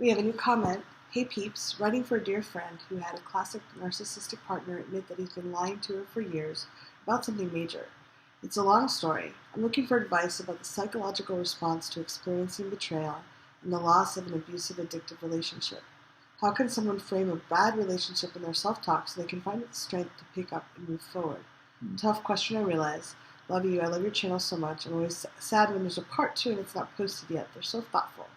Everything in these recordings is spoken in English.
We have a new comment. Hey peeps, writing for a dear friend who had a classic narcissistic partner admit that he's been lying to her for years about something major. It's a long story. I'm looking for advice about the psychological response to experiencing betrayal and the loss of an abusive, addictive relationship. How can someone frame a bad relationship in their self-talk so they can find the strength to pick up and move forward? Tough question, I realize. Love you. I love your channel so much. I'm always sad when there's a part 2 and it's not posted yet. They're so thoughtful.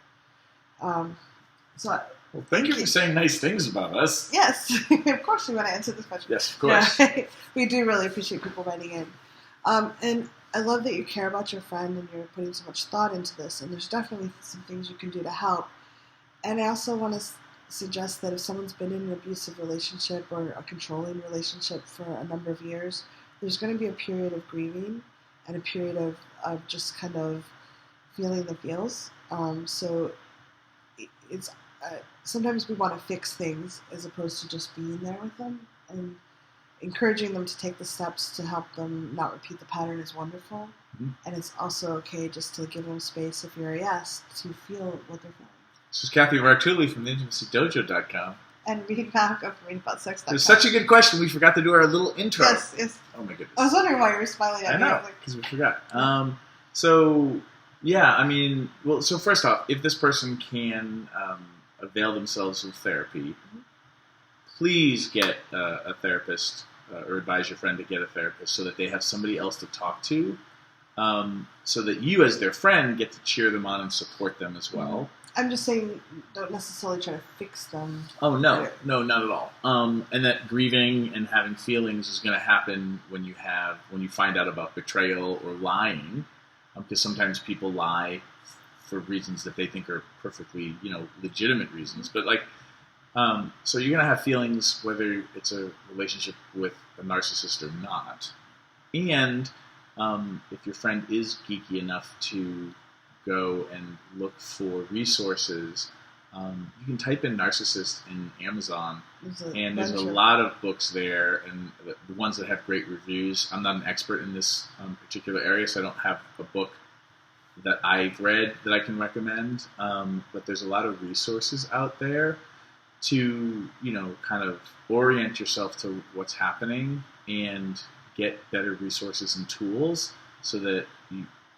Well, thank you for saying nice things about us. Yes, of course we want to answer this question. Yes, of course. Yeah. We do really appreciate people writing in. And I love that you care about your friend and you're putting so much thought into this. And there's definitely some things you can do to help. And I also want to suggest that if someone's been in an abusive relationship or a controlling relationship for a number of years, there's going to be a period of grieving and a period of just kind of feeling the feels. So it's sometimes we want to fix things as opposed to just being there with them, and encouraging them to take the steps to help them not repeat the pattern is wonderful. Mm-hmm. And it's also okay just to give them space, if you're a yes, to feel what they're feeling. This is Cathy Vartuli from theintimacydojo.com. And Reid back of readaboutsex.com. It's such a good question. We forgot to do our little intro. Yes. Oh my goodness. I was wondering why you were smiling at me. I know, because we forgot. So first off, if this person can avail themselves of therapy, please get a therapist or advise your friend to get a therapist so that they have somebody else to talk to, so that you as their friend get to cheer them on and support them as well. I'm just saying, don't necessarily try to fix them. Oh, no, not at all. And that grieving and having feelings is going to happen when you find out about betrayal or lying, because sometimes people lie for reasons that they think are perfectly, legitimate reasons. But so you're going to have feelings whether it's a relationship with a narcissist or not. And if your friend is geeky enough to go and look for resources, you can type in narcissist in Amazon, and there's a lot of books there, and the ones that have great reviews. I'm not an expert in this particular area, so I don't have a book that I've read that I can recommend, but there's a lot of resources out there to, kind of orient yourself to what's happening and get better resources and tools so that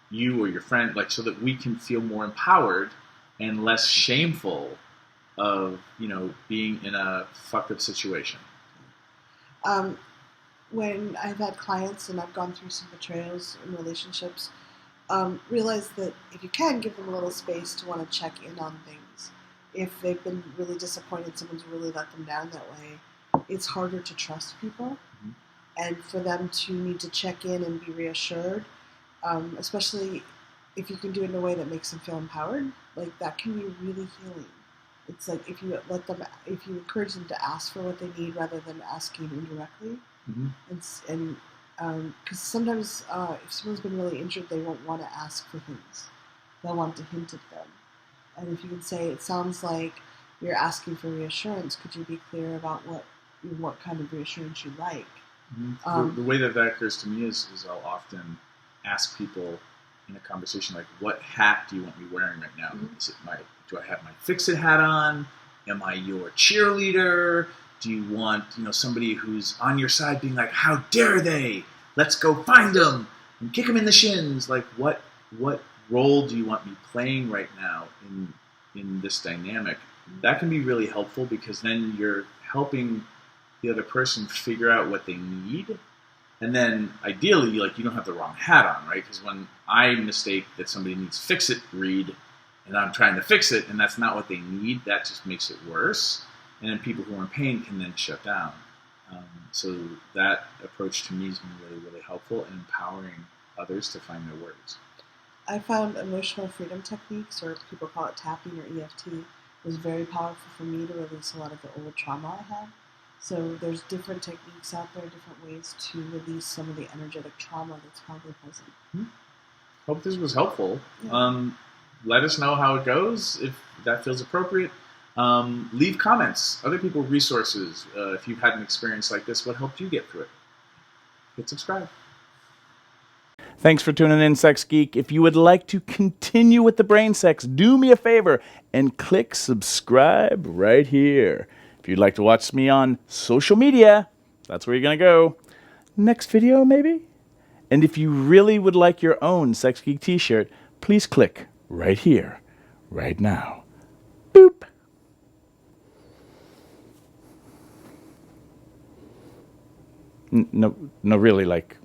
you or your friend, so that we can feel more empowered and less shameful of, being in a fucked up situation. When I've had clients and I've gone through some betrayals in relationships, realize that if you can, give them a little space to want to check in on things. If they've been really disappointed, someone's really let them down that way, it's harder to trust people. Mm-hmm. And for them to need to check in and be reassured, especially if you can do it in a way that makes them feel empowered, that can be really healing. It's like if you encourage them to ask for what they need rather than asking indirectly. Mm-hmm. Because sometimes if someone's been really injured, they won't want to ask for things. They'll want to hint at them. And if you can say, it sounds like you're asking for reassurance, could you be clear about what kind of reassurance you'd like? Mm-hmm. The way that occurs to me is I'll often ask people in a conversation, what hat do you want me wearing right now? Mm-hmm. Do I have my fix-it hat on? Am I your cheerleader? Do you want, somebody who's on your side being like, how dare they? Let's go find them and kick them in the shins. What role do you want me playing right now in this dynamic? That can be really helpful because then you're helping the other person figure out what they need. And then ideally, you don't have the wrong hat on, right? Because when I mistake that somebody needs fix-it Reid and I'm trying to fix it and that's not what they need, that just makes it worse. And then people who are in pain can then shut down. So that approach to me has been really, really helpful in empowering others to find their words. I found emotional freedom techniques, or people call it tapping or EFT, was very powerful for me to release a lot of the old trauma I had. So there's different techniques out there, different ways to release some of the energetic trauma that's probably present. Hope this was helpful. Yeah. Let us know how it goes, if that feels appropriate. Leave comments, other people's resources. If you've had an experience like this, what helped you get through it? Hit subscribe. Thanks for tuning in, Sex Geek. If you would like to continue with the brain sex, do me a favor and click subscribe right here. If you'd like to watch me on social media, that's where you're going to go. Next video, maybe? And if you really would like your own Sex Geek t-shirt, please click right here, right now. Boop. No, really, like...